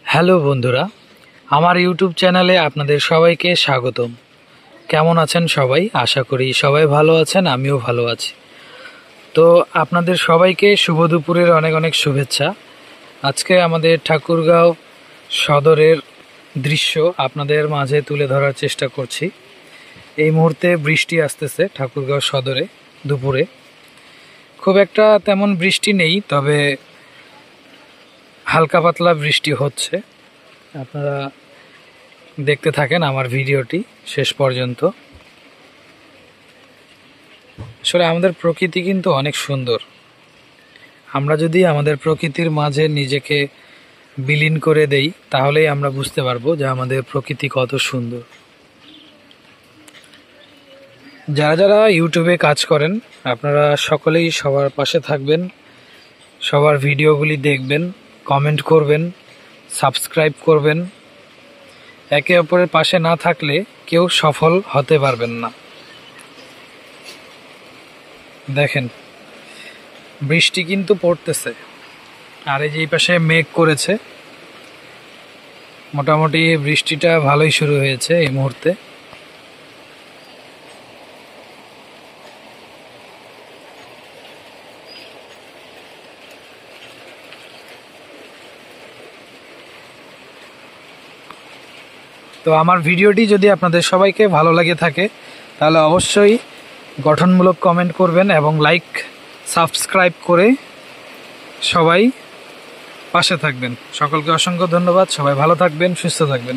Hello বন্ধুরা, আমার YouTube চ্যানেলে আপনাদের সবাইকে স্বাগতম। কেমন আছেন সবাই? আশা করি সবাই ভালো আছেন, আমিও ভালো আছি। তো আপনাদের সবাইকে শুভ দুপুরের অনেক অনেক শুভেচ্ছা। আজকে আমাদের ঠাকুরগাঁও সদরের দৃশ্য আপনাদের মাঝে তুলে ধরার চেষ্টা করছি। এই মুহূর্তে বৃষ্টি আসতেছে ঠাকুরগাঁও সদরে দুপুরে। খুব একটা তেমন বৃষ্টি নেই, তবে হালকা পাতলা বৃষ্টি হচ্ছে। আপনারা দেখতে থাকেন আমার ভিডিওটি শেষ পর্যন্ত। আসলে আমাদের প্রকৃতি কিন্তু অনেক সুন্দর। আমরা যদি আমাদের প্রকৃতির মাঝে নিজেকে বিলীন করে দেই, তাহলেই আমরা বুঝতে পারবো যে আমাদের প্রকৃতি কত সুন্দর। যারা যারা ইউটিউবে কাজ করেন, আপনারা সকলেই সবার পাশে থাকবেন, সবার ভিডিওগুলি দেখবেন, কমেন্ট করবেন, সাবস্ক্রাইব করবেন। একে অপরের পাশে না থাকলে কেউ সফল হতে পারবেন না। দেখেন, বৃষ্টি কিন্তু পড়তেছে, আর এই যে এই পাশে মেঘ করেছে। মোটামুটি বৃষ্টিটা ভালোই শুরু হয়েছে এই মুহূর্তে। তো আমার ভিডিওটি যদি আপনাদের সবাইকে ভালো লাগে থাকে, তাহলে অবশ্যই গঠনমূলক কমেন্ট করবেন এবং লাইক সাবস্ক্রাইব করে সবাই পাশে থাকবেন। সকলকে অসংখ্য ধন্যবাদ। সবাই ভালো থাকবেন, সুস্থ থাকবেন।